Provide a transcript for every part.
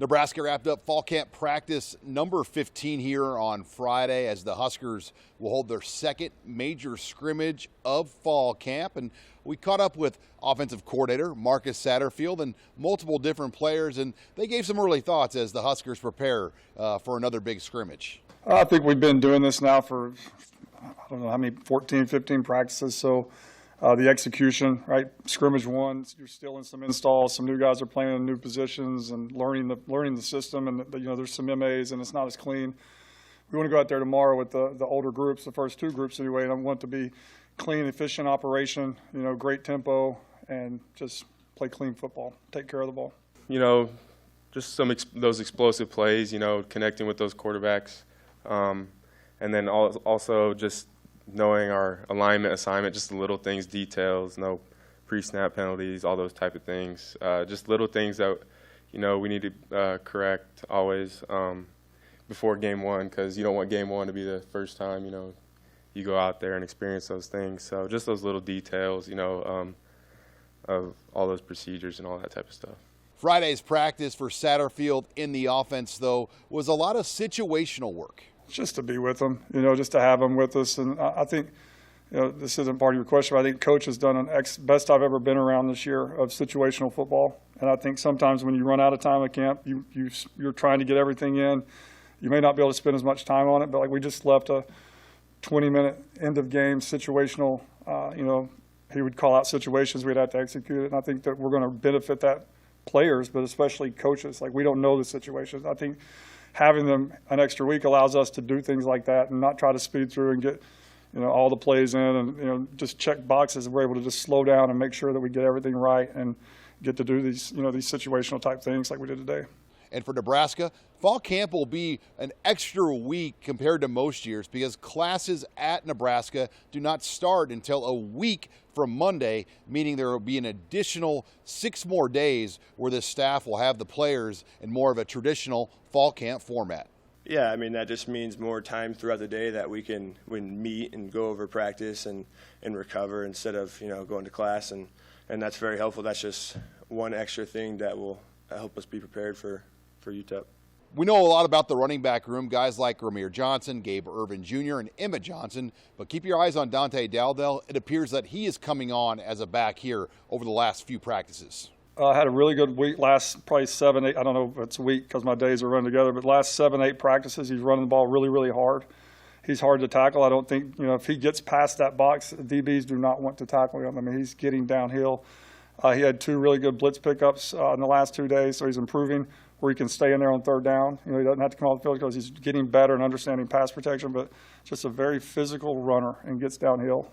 Nebraska wrapped up fall camp practice number 15 here on Friday as the Huskers will hold their second major scrimmage of fall camp. And we caught up with offensive coordinator Marcus Satterfield and multiple different players, and they gave some early thoughts as the Huskers prepare for another big scrimmage. I think we've been doing this now for, I don't know how many, 14, 15 practices. So the execution, right? Scrimmage one, you're still in some installs. Some new guys are playing in new positions and learning the system. And there's some MAs and it's not as clean. We want to go out there tomorrow with the older groups, the first two groups anyway. And I want to be clean, efficient operation. Great tempo and just play clean football. Take care of the ball. Just those explosive plays. Connecting with those quarterbacks, and then also just knowing our alignment, assignment, just the little things, details, no pre-snap penalties, all those type of things. Just little things that, we need to correct always before game one, because you don't want game one to be the first time, you go out there and experience those things. So just those little details, of all those procedures and all that type of stuff. Friday's practice for Satterfield in the offense, though, was a lot of situational work. Just to be with them, just to have them with us. And I think, this isn't part of your question, but I think Coach has done best I've ever been around this year of situational football. And I think sometimes when you run out of time at camp, you're trying to get everything in. You may not be able to spend as much time on it, but like we just left a 20-minute end of game situational, he would call out situations we'd have to execute it. And I think that we're going to benefit that players, but especially coaches. Like we don't know the situations. I think having them an extra week allows us to do things like that and not try to speed through and get, all the plays in and, just check boxes. We're able to just slow down and make sure that we get everything right and get to do these, these situational type things like we did today. And for Nebraska, fall camp will be an extra week compared to most years because classes at Nebraska do not start until a week from Monday, meaning there will be an additional 6 more days where the staff will have the players in more of a traditional fall camp format. Yeah, that just means more time throughout the day that we can meet and go over practice and recover instead of, going to class. And that's very helpful. That's just one extra thing that will help us be prepared for UTEP. We know a lot about the running back room, guys like Ramir Johnson, Gabe Irvin Jr., and Emmett Johnson, but keep your eyes on Dante Dowdell. It appears that he is coming on as a back here over the last few practices. I had a really good week, last probably 7, 8, I don't know if it's a week because my days are running together, but last 7, 8 practices, he's running the ball really, really hard. He's hard to tackle. I don't think, if he gets past that box, DBs do not want to tackle him. He's getting downhill. He had 2 really good blitz pickups in the last 2 days, so he's improving where he can stay in there on third down. He doesn't have to come off the field because he's getting better and understanding pass protection, but just a very physical runner and gets downhill.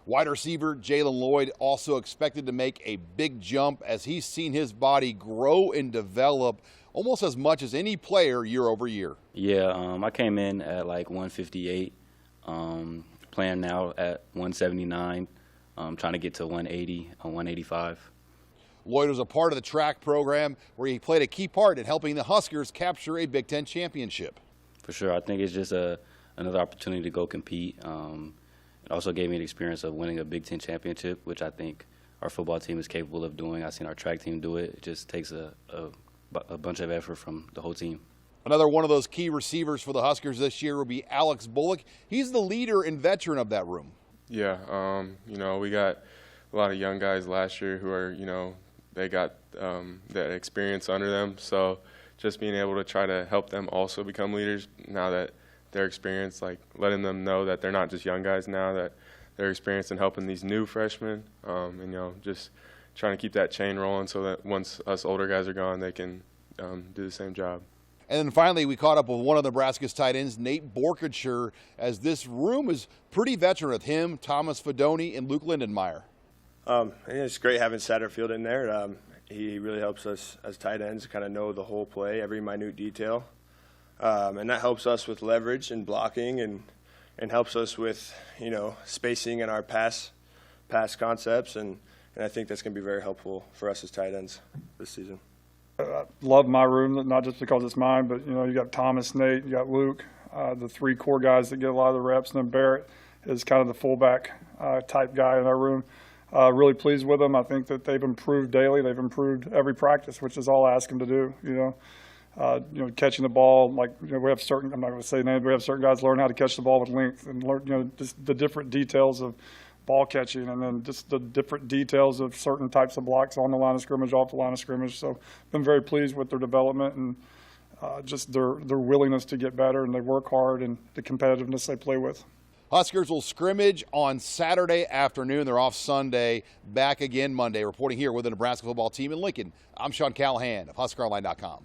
Wide receiver Jalen Lloyd also expected to make a big jump as he's seen his body grow and develop almost as much as any player year over year. Yeah, I came in at like 158, playing now at 179, trying to get to 180, 185. Lloyd was a part of the track program where he played a key part in helping the Huskers capture a Big Ten championship. For sure. I think it's just another opportunity to go compete. It also gave me the experience of winning a Big Ten championship, which I think our football team is capable of doing. I've seen our track team do it. It just takes a bunch of effort from the whole team. Another one of those key receivers for the Huskers this year will be Alex Bullock. He's the leader and veteran of that room. Yeah, we got a lot of young guys last year who are, they got that experience under them. So just being able to try to help them also become leaders now that they're experienced, like letting them know that they're not just young guys now, that they're experienced in helping these new freshmen, and just trying to keep that chain rolling so that once us older guys are gone, they can do the same job. And then finally, we caught up with one of Nebraska's tight ends, Nate Borkensher, as this room is pretty veteran with him, Thomas Fedoni, and Luke Lindenmeyer. It's great having Satterfield in there. He really helps us as tight ends kind of know the whole play, every minute detail. And that helps us with leverage and blocking and helps us with, spacing in our pass concepts. And I think that's going to be very helpful for us as tight ends this season. I love my room, not just because it's mine, but, you got Thomas, Nate, you got Luke, the 3 core guys that get a lot of the reps, and then Barrett is kind of the fullback type guy in our room. Really pleased with them. I think that they've improved daily. They've improved every practice, which is all I ask them to do, Catching the ball, like, we have certain, I'm not going to say names, we have certain guys learn how to catch the ball with length and learn, just the different details of ball catching, and then just the different details of certain types of blocks on the line of scrimmage, off the line of scrimmage. So been very pleased with their development and just their willingness to get better, and they work hard, and the competitiveness they play with. Huskers will scrimmage on Saturday afternoon. They're off Sunday, back again Monday. Reporting here with the Nebraska football team in Lincoln, I'm Sean Callahan of HuskerOnline.com.